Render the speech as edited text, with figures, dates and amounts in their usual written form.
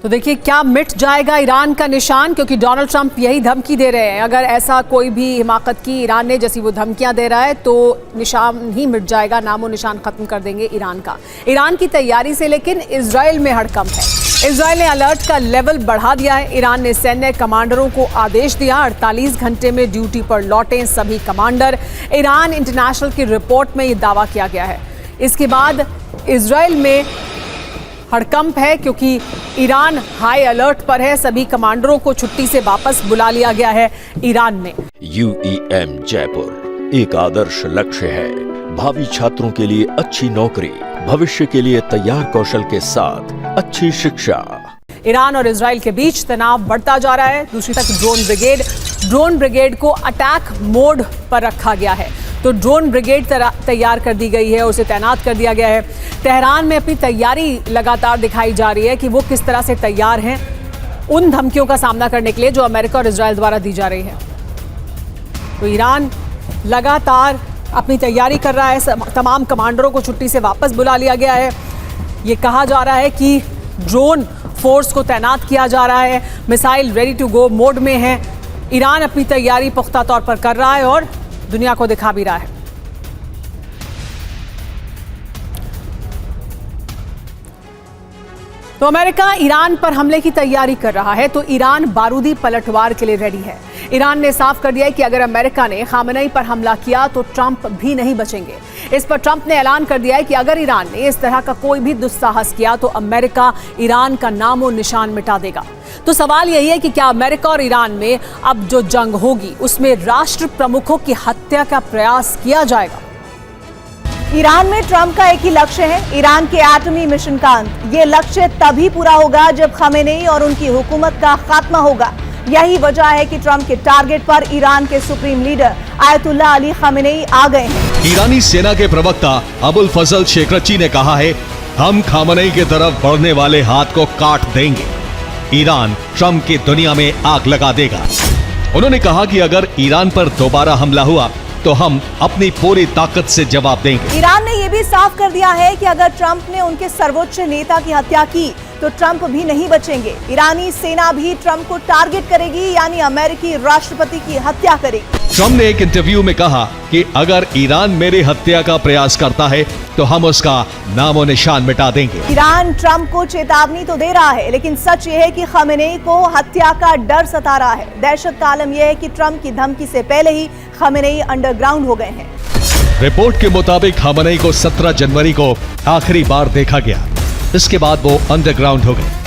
तो देखिए क्या मिट जाएगा ईरान का निशान, क्योंकि डोनाल्ड ट्रंप यही धमकी दे रहे हैं। अगर ऐसा कोई भी हिमाकत की ईरान ने जैसी वो धमकियां दे रहा है तो निशान ही मिट जाएगा, नामो निशान खत्म कर देंगे ईरान का। ईरान की तैयारी से लेकिन इजराइल में हड़कंप है। इजराइल ने अलर्ट का लेवल बढ़ा दिया है। ईरान ने सैन्य कमांडरों को आदेश दिया 48 घंटे में ड्यूटी पर लौटें सभी कमांडर। ईरान इंटरनेशनल की रिपोर्ट में ये दावा किया गया है। इसके बाद इजराइल में हड़कंप है क्योंकि ईरान हाई अलर्ट पर है। सभी कमांडरों को छुट्टी से वापस बुला लिया गया है ईरान में। UEM जयपुर एक आदर्श लक्ष्य है। भावी छात्रों के लिए अच्छी नौकरी, भविष्य के लिए तैयार कौशल के साथ अच्छी शिक्षा। ईरान और इजराइल के बीच तनाव बढ़ता जा रहा है। दूसरी तरफ ड्रोन ब्रिगेड को अटैक मोड पर रखा गया है। तो ड्रोन ब्रिगेड तैयार कर दी गई है, उसे तैनात कर दिया गया है। तेहरान में अपनी तैयारी लगातार दिखाई जा रही है कि वो किस तरह से तैयार हैं उन धमकियों का सामना करने के लिए जो अमेरिका और इजराइल द्वारा दी जा रही है। तो ईरान लगातार अपनी तैयारी कर रहा है। तमाम कमांडरों को छुट्टी से वापस बुला लिया गया है। ये कहा जा रहा है कि ड्रोन फोर्स को तैनात किया जा रहा है। Missile ready to go mode में है। ईरान अपनी तैयारी पुख्ता तौर पर कर रहा है और दुनिया को दिखा भी रहा है। तो अमेरिका ईरान पर हमले की तैयारी कर रहा है, तो ईरान बारूदी पलटवार के लिए रेडी है। ईरान ने साफ कर दिया है कि अगर अमेरिका ने खामेनेई पर हमला किया तो ट्रंप भी नहीं बचेंगे। इस पर ट्रंप ने ऐलान कर दिया है कि अगर ईरान ने इस तरह का कोई भी दुस्साहस किया तो अमेरिका ईरान का नामो निशान मिटा देगा। तो सवाल यही है कि क्या अमेरिका और ईरान में अब जो जंग होगी उसमें राष्ट्र प्रमुखों की हत्या का प्रयास किया जाएगा? ईरान में ट्रंप का एक ही लक्ष्य है, ईरान के एटमी मिशन का अंत। ये लक्ष्य तभी पूरा होगा जब खामेनेई और उनकी हुकूमत का खात्मा होगा। यही वजह है कि ट्रंप के टारगेट पर ईरान के supreme leader Ayatollah Ali Khamenei आ गए हैं। ईरानी सेना के प्रवक्ता अबुल फजल शेखरची ने कहा है, हम खामेनेई की तरफ बढ़ने वाले हाथ को काट देंगे। ईरान ट्रंप की दुनिया में आग लगा देगा। उन्होंने कहा कि अगर ईरान पर दोबारा हमला हुआ तो हम अपनी पूरी ताकत से जवाब देंगे। ईरान ने यह भी साफ कर दिया है कि अगर ट्रंप ने उनके सर्वोच्च नेता की हत्या की तो ट्रंप भी नहीं बचेंगे। ईरानी सेना भी ट्रंप को टारगेट करेगी, यानी अमेरिकी राष्ट्रपति की हत्या करेगी। ट्रंप ने एक इंटरव्यू में कहा कि अगर ईरान मेरी हत्या का प्रयास करता है तो हम उसका नामो निशान मिटा देंगे। ईरान ट्रंप को चेतावनी तो दे रहा है, लेकिन सच ये है कि खामेनेई को हत्या का डर सता रहा है। दहशत का आलम यह है कि ट्रंप की धमकी से पहले ही खामेनेई अंडरग्राउंड हो गए हैं। रिपोर्ट के मुताबिक खामेनेई को 17 जनवरी को आखिरी बार देखा गया। इसके बाद वो अंडरग्राउंड हो गए।